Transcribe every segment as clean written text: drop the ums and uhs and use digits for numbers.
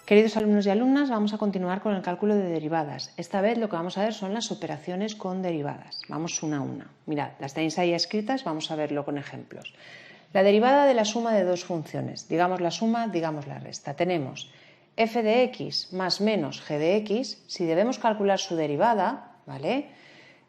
Queridos alumnos y alumnas, vamos a continuar con el cálculo de derivadas. Esta vez lo que vamos a ver son las operaciones con derivadas. Vamos una a una. Mirad, las tenéis ahí escritas, vamos a verlo con ejemplos. La derivada de la suma de dos funciones. Digamos la suma, digamos la resta. Tenemos f de x más menos g de x. Si debemos calcular su derivada, ¿vale?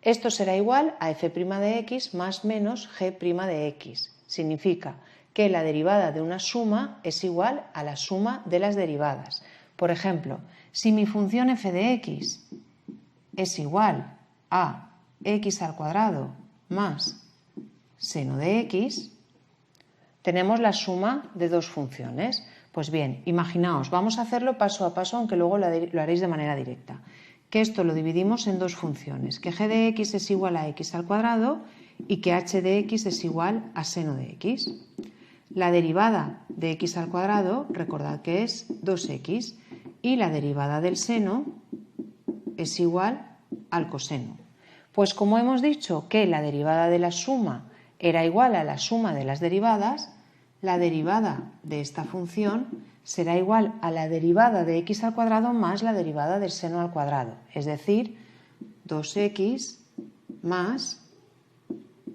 Esto será igual a f' de x más menos g' de x. Significa que la derivada de una suma es igual a la suma de las derivadas. Por ejemplo, si mi función f de x es igual a x al cuadrado más seno de x, tenemos la suma de dos funciones. Pues bien, imaginaos, vamos a hacerlo paso a paso, aunque luego lo haréis de manera directa. Que esto lo dividimos en dos funciones, que g de x es igual a x al cuadrado y que h de x es igual a seno de x. La derivada de x al cuadrado, recordad que es 2x, y la derivada del seno es igual al coseno. Pues como hemos dicho que la derivada de la suma era igual a la suma de las derivadas, la derivada de esta función será igual a la derivada de x al cuadrado más la derivada del seno al cuadrado, es decir, 2x más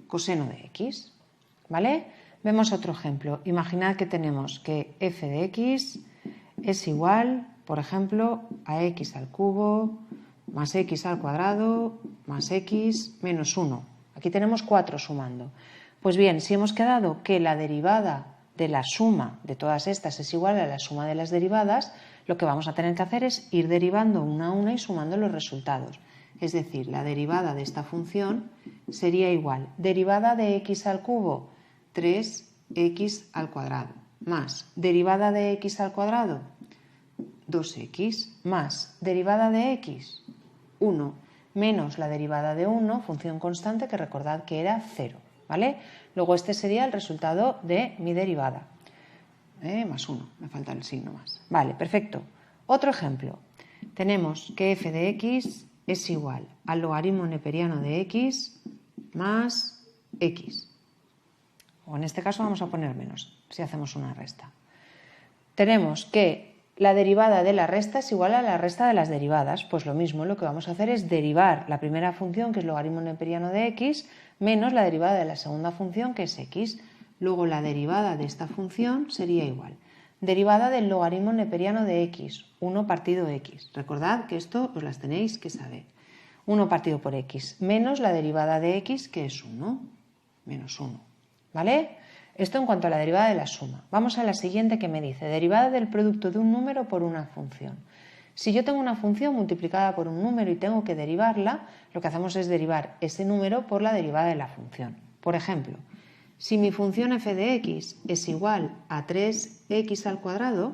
coseno de x, ¿vale? Vemos otro ejemplo. Imaginad que tenemos que f de x es igual, por ejemplo, a x al cubo más x al cuadrado más x menos 1. Aquí tenemos 4 sumando. Pues bien, si hemos quedado que la derivada de la suma de todas estas es igual a la suma de las derivadas, lo que vamos a tener que hacer es ir derivando una a una y sumando los resultados. Es decir, la derivada de esta función sería igual derivada de x al cubo, 3x al cuadrado, más derivada de x al cuadrado, 2x, más derivada de x, 1, menos la derivada de 1, función constante, que recordad que era 0, ¿vale? Luego este sería el resultado de mi derivada, más 1, me falta el signo más. Vale, perfecto. Otro ejemplo, tenemos que f de x es igual al logaritmo neperiano de x más x. O en este caso vamos a poner menos, si hacemos una resta. Tenemos que la derivada de la resta es igual a la resta de las derivadas. Pues lo mismo, lo que vamos a hacer es derivar la primera función, que es logaritmo neperiano de x, menos la derivada de la segunda función, que es x. Luego la derivada de esta función sería igual. Derivada del logaritmo neperiano de x, 1 partido x. Recordad que esto os las tenéis que saber. 1 partido por x, menos la derivada de x, que es 1, menos 1. ¿Vale? Esto en cuanto a la derivada de la suma. Vamos a la siguiente, que me dice derivada del producto de un número por una función. Si yo tengo una función multiplicada por un número y tengo que derivarla, lo que hacemos es derivar ese número por la derivada de la función. Por ejemplo, si mi función f de x es igual a 3x al cuadrado,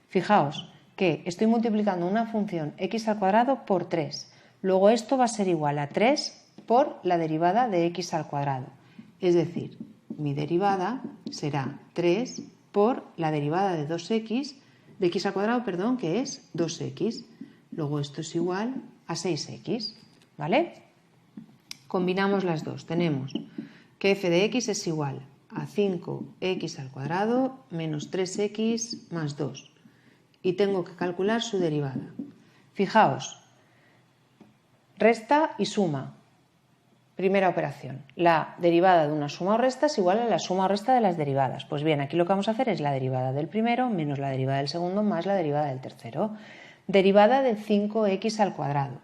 fijaos que estoy multiplicando una función x al cuadrado por 3. Luego esto va a ser igual a 3 por la derivada de x al cuadrado. Es decir, mi derivada será 3 por la derivada de 2x, de x al cuadrado, perdón, que es 2x. Luego esto es igual a 6x, ¿vale? Combinamos las dos. Tenemos que f de x es igual a 5x al cuadrado menos 3x más 2. Y tengo que calcular su derivada. Fijaos, resta y suma. Primera operación, la derivada de una suma o resta es igual a la suma o resta de las derivadas. Pues bien, aquí lo que vamos a hacer es la derivada del primero menos la derivada del segundo más la derivada del tercero. Derivada de 5x al cuadrado.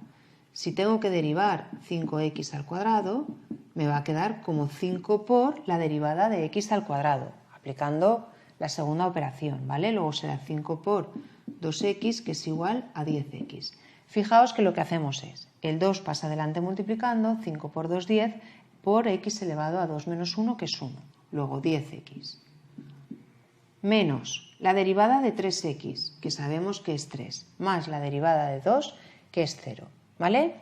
Si tengo que derivar 5x al cuadrado, me va a quedar como 5 por la derivada de x al cuadrado, aplicando la segunda operación, ¿vale? Luego será 5 por 2x, que es igual a 10x. Fijaos que lo que hacemos es, el 2 pasa adelante multiplicando, 5 por 2, 10, por x elevado a 2 menos 1, que es 1. Luego 10x. Menos la derivada de 3x, que sabemos que es 3, más la derivada de 2, que es 0. ¿Vale?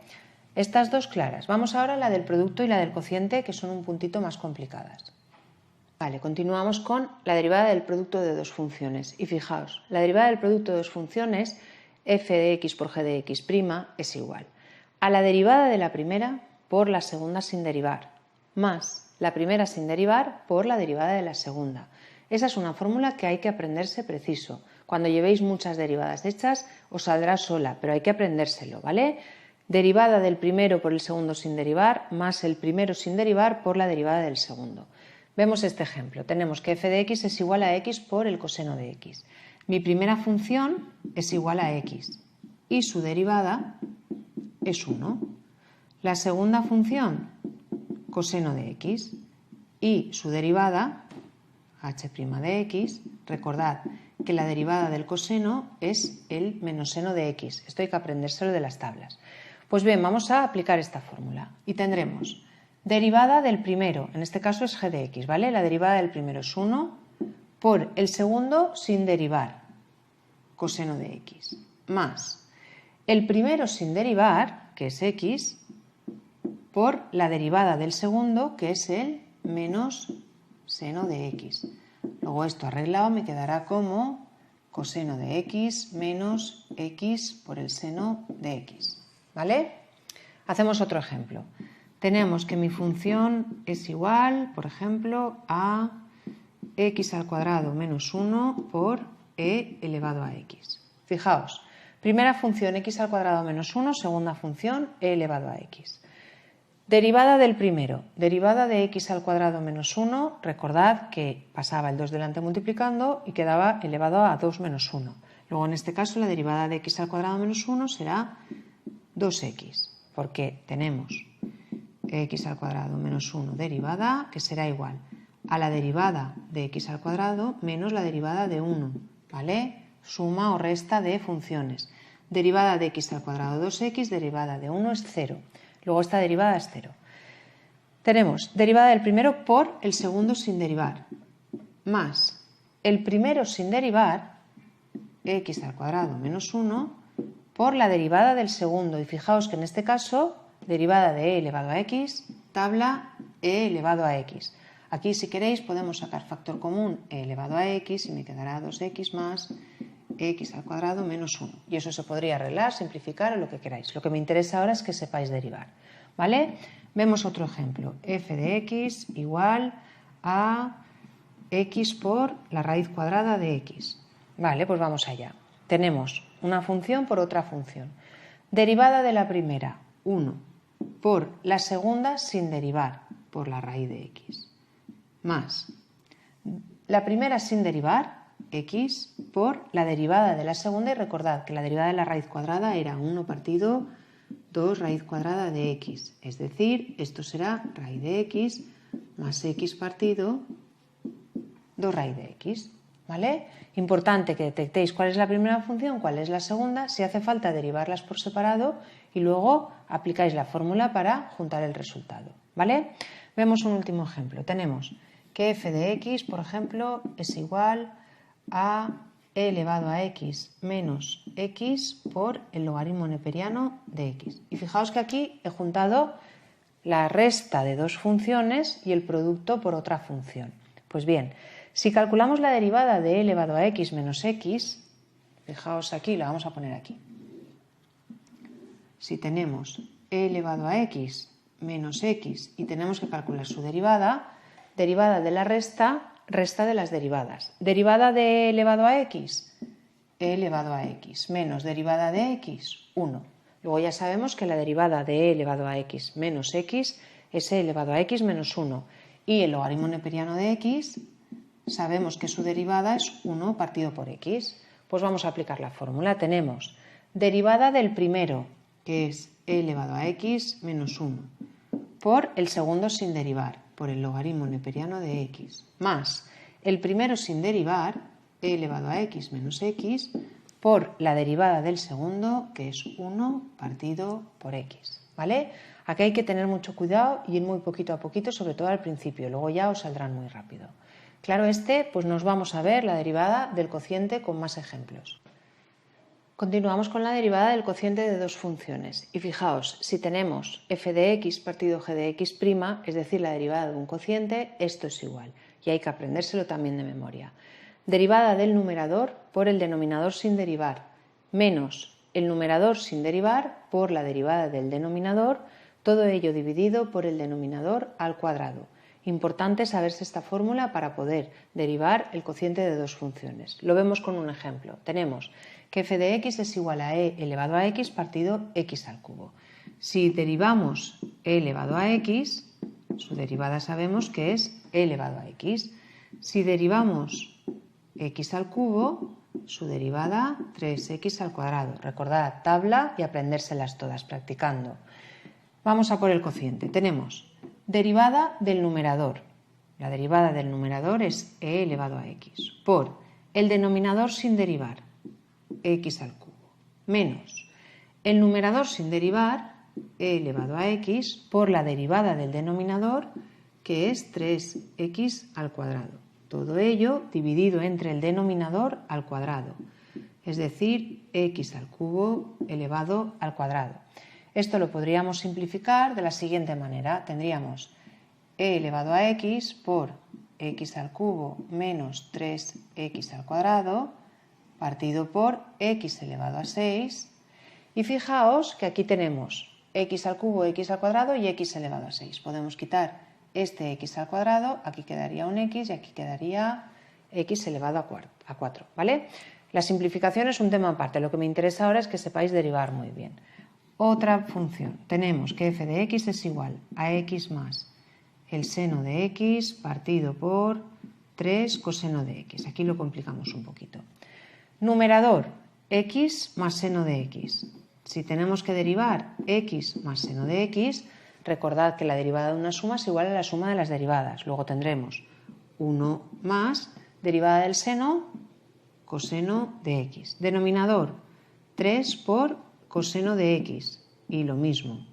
Estas dos claras. Vamos ahora a la del producto y la del cociente, que son un puntito más complicadas. Vale, continuamos con la derivada del producto de dos funciones. Y fijaos, la derivada del producto de dos funciones, f de x por g de x' es igual a la derivada de la primera por la segunda sin derivar, más la primera sin derivar por la derivada de la segunda. Esa es una fórmula que hay que aprenderse preciso. Cuando llevéis muchas derivadas hechas os saldrá sola, pero hay que aprendérselo, ¿vale? Derivada del primero por el segundo sin derivar más el primero sin derivar por la derivada del segundo. Vemos este ejemplo. Tenemos que f de x es igual a x por el coseno de x. Mi primera función es igual a x y su derivada es 1. La segunda función, coseno de x, y su derivada, h' de x, recordad que la derivada del coseno es el menos seno de x. Esto hay que aprendérselo de las tablas. Pues bien, vamos a aplicar esta fórmula y tendremos derivada del primero, en este caso es g de x, ¿vale? La derivada del primero es 1 por el segundo sin derivar, coseno de x, más el primero sin derivar, que es x, por la derivada del segundo, que es el menos seno de x. Luego esto arreglado me quedará como coseno de x menos x por el seno de x, ¿vale? Hacemos otro ejemplo. Tenemos que mi función es igual, por ejemplo, a x al cuadrado menos 1 por e elevado a x. Fijaos, primera función x al cuadrado menos 1, segunda función e elevado a x. Derivada del primero, derivada de x al cuadrado menos 1, recordad que pasaba el 2 delante multiplicando y quedaba elevado a 2 menos 1. Luego en este caso la derivada de x al cuadrado menos 1 será 2x, porque tenemos x al cuadrado menos 1 derivada, que será igual a la derivada de x al cuadrado menos la derivada de 1, ¿vale? Suma o resta de funciones. Derivada de x al cuadrado 2x, derivada de 1 es 0. Luego esta derivada es 0. Tenemos derivada del primero por el segundo sin derivar, más el primero sin derivar, x al cuadrado menos 1, por la derivada del segundo. Y fijaos que en este caso, derivada de e elevado a x, tabla e elevado a x. Aquí, si queréis, podemos sacar factor común e elevado a x y me quedará 2x más x al cuadrado menos 1. Y eso se podría arreglar, simplificar o lo que queráis. Lo que me interesa ahora es que sepáis derivar, ¿vale? Vemos otro ejemplo. F de x igual a x por la raíz cuadrada de x. Vale, pues vamos allá. Tenemos una función por otra función. Derivada de la primera, 1, por la segunda sin derivar, por la raíz de x. Más la primera sin derivar, x, por la derivada de la segunda, y recordad que la derivada de la raíz cuadrada era 1 partido 2 raíz cuadrada de x, es decir, esto será raíz de x más x partido 2 raíz de x, ¿vale? Importante que detectéis cuál es la primera función, cuál es la segunda, si hace falta derivarlas por separado y luego aplicáis la fórmula para juntar el resultado, ¿vale? Vemos un último ejemplo. Tenemos que f de x, por ejemplo, es igual a e elevado a x menos x por el logaritmo neperiano de x. Y fijaos que aquí he juntado la resta de dos funciones y el producto por otra función. Pues bien, si calculamos la derivada de e elevado a x menos x, fijaos aquí, la vamos a poner aquí. Si tenemos e elevado a x menos x y tenemos que calcular su derivada, derivada de la resta, resta de las derivadas. Derivada de e elevado a x, e elevado a x, menos derivada de x, 1. Luego ya sabemos que la derivada de e elevado a x menos x es e elevado a x menos 1. Y el logaritmo neperiano de x, sabemos que su derivada es 1 partido por x. Pues vamos a aplicar la fórmula. Tenemos derivada del primero, que es e elevado a x menos 1, por el segundo sin derivar, por el logaritmo neperiano de x, más el primero sin derivar, e elevado a x menos x, por la derivada del segundo, que es 1 partido por x, ¿vale? Aquí hay que tener mucho cuidado y ir muy poquito a poquito, sobre todo al principio, luego ya os saldrán muy rápido. Claro, pues nos vamos a ver la derivada del cociente con más ejemplos. Continuamos con la derivada del cociente de dos funciones y fijaos, si tenemos f de x partido g de x', es decir, la derivada de un cociente, esto es igual y hay que aprendérselo también de memoria. Derivada del numerador por el denominador sin derivar, menos el numerador sin derivar por la derivada del denominador, todo ello dividido por el denominador al cuadrado. Importante saberse esta fórmula para poder derivar el cociente de dos funciones. Lo vemos con un ejemplo. Tenemos que f de x es igual a e elevado a x partido x al cubo. Si derivamos e elevado a x, su derivada sabemos que es e elevado a x. Si derivamos x al cubo, su derivada 3x al cuadrado. Recordad tabla y aprendérselas todas practicando. Vamos a por el cociente. Tenemos derivada del numerador. La derivada del numerador es e elevado a x por el denominador sin derivar, x al cubo, menos el numerador sin derivar, e elevado a x, por la derivada del denominador, que es 3x al cuadrado. Todo ello dividido entre el denominador al cuadrado, es decir, x al cubo elevado al cuadrado. Esto lo podríamos simplificar de la siguiente manera. Tendríamos e elevado a x por x al cubo menos 3x al cuadrado partido por x elevado a 6. Y fijaos que aquí tenemos x al cubo, x al cuadrado y x elevado a 6. Podemos quitar este x al cuadrado, aquí quedaría un x y aquí quedaría x elevado a 4. ¿Vale? La simplificación es un tema aparte. Lo que me interesa ahora es que sepáis derivar muy bien. Otra función. Tenemos que f de x es igual a x más el seno de x partido por 3 coseno de x. Aquí lo complicamos un poquito. Numerador, x más seno de x. Si tenemos que derivar x más seno de x, recordad que la derivada de una suma es igual a la suma de las derivadas. Luego tendremos 1 más derivada del seno, coseno de x. Denominador, 3 por coseno de x. Y lo mismo.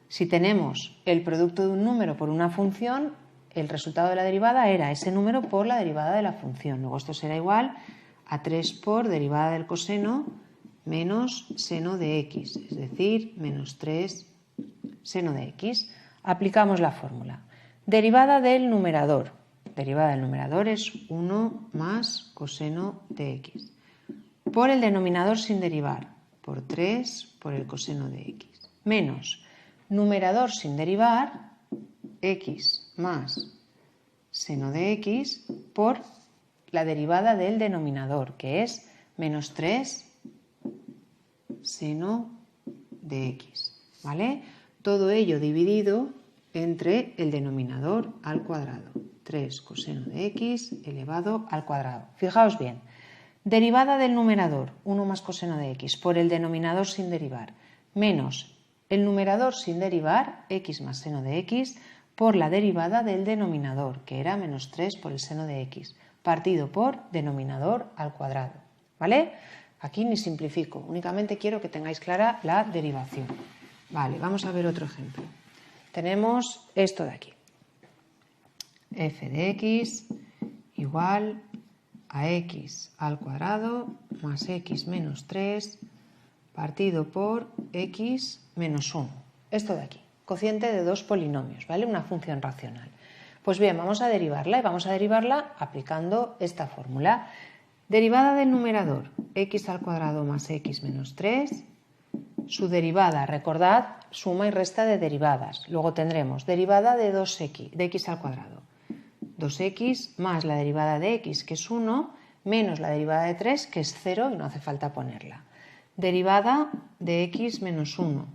Si tenemos el producto de un número por una función, el resultado de la derivada era ese número por la derivada de la función. Luego esto será igual a 3 por derivada del coseno menos seno de x, es decir, menos 3 seno de x. Aplicamos la fórmula. Derivada del numerador. Derivada del numerador es 1 más coseno de x. Por el denominador sin derivar, por 3 por el coseno de x. Menos numerador sin derivar, x más seno de x por la derivada del denominador, que es menos 3 seno de x. ¿Vale? Todo ello dividido entre el denominador al cuadrado. 3 coseno de x elevado al cuadrado. Fijaos bien. Derivada del numerador, 1 más coseno de x, por el denominador sin derivar, menos el numerador sin derivar, x más seno de x, por la derivada del denominador, que era menos 3 por el seno de x, partido por denominador al cuadrado. ¿Vale? Aquí ni simplifico, únicamente quiero que tengáis clara la derivación. Vale, vamos a ver otro ejemplo. Tenemos esto de aquí. F de x igual a x al cuadrado más x menos 3 partido por x menos 1. Esto de aquí, cociente de dos polinomios, ¿vale? Una función racional. Pues bien, vamos a derivarla y vamos a derivarla aplicando esta fórmula. Derivada del numerador, x al cuadrado más x menos 3. Su derivada, recordad, suma y resta de derivadas. Luego tendremos derivada de 2x, de x al cuadrado. 2x más la derivada de x, que es 1, menos la derivada de 3, que es 0, y no hace falta ponerla. Derivada de x menos 1.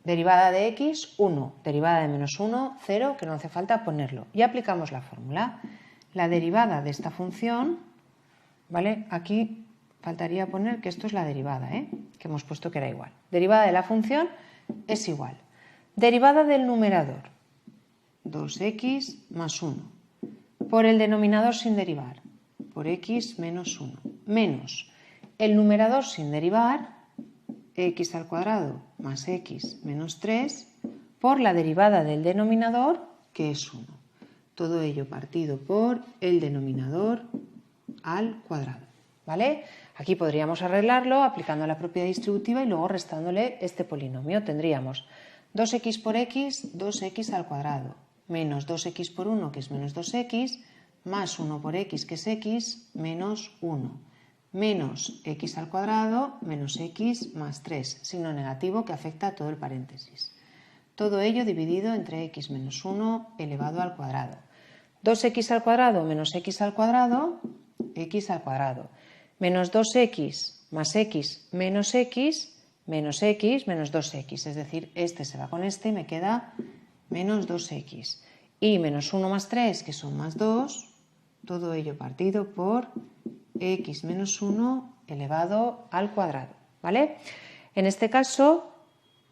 Derivada de x, 1. Derivada de menos 1, 0, que no hace falta ponerlo. Y aplicamos la fórmula. La derivada de esta función, ¿vale? Aquí faltaría poner que esto es la derivada, que hemos puesto que era igual. Derivada de la función es igual. Derivada del numerador, 2x más 1. Por el denominador sin derivar, por x menos 1. Menos el numerador sin derivar, x al cuadrado más x menos 3, por la derivada del denominador, que es 1. Todo ello partido por el denominador al cuadrado. ¿Vale? Aquí podríamos arreglarlo aplicando la propiedad distributiva y luego restándole este polinomio. Tendríamos 2x por x, 2x al cuadrado, menos 2x por 1, que es menos 2x, más 1 por x, que es x, menos 1. Menos x al cuadrado, menos x más 3, signo negativo que afecta a todo el paréntesis. Todo ello dividido entre x menos 1 elevado al cuadrado. 2x al cuadrado menos x al cuadrado, x al cuadrado. Menos 2x más x menos x menos 2x. Es decir, este se va con este y me queda menos 2x. Y menos 1 más 3, que son más 2, todo ello partido por x menos 1 elevado al cuadrado, ¿vale? En este caso,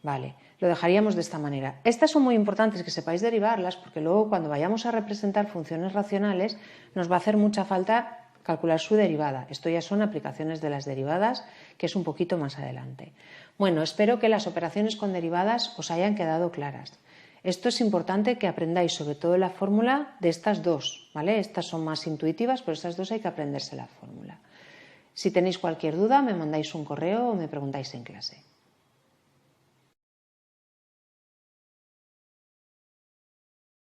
vale, lo dejaríamos de esta manera. Estas son muy importantes que sepáis derivarlas porque luego cuando vayamos a representar funciones racionales nos va a hacer mucha falta calcular su derivada. Esto ya son aplicaciones de las derivadas, que es un poquito más adelante. Bueno, espero que las operaciones con derivadas os hayan quedado claras. Esto es importante que aprendáis sobre todo la fórmula de estas dos, ¿vale? Estas son más intuitivas, pero estas dos hay que aprenderse la fórmula. Si tenéis cualquier duda, me mandáis un correo o me preguntáis en clase.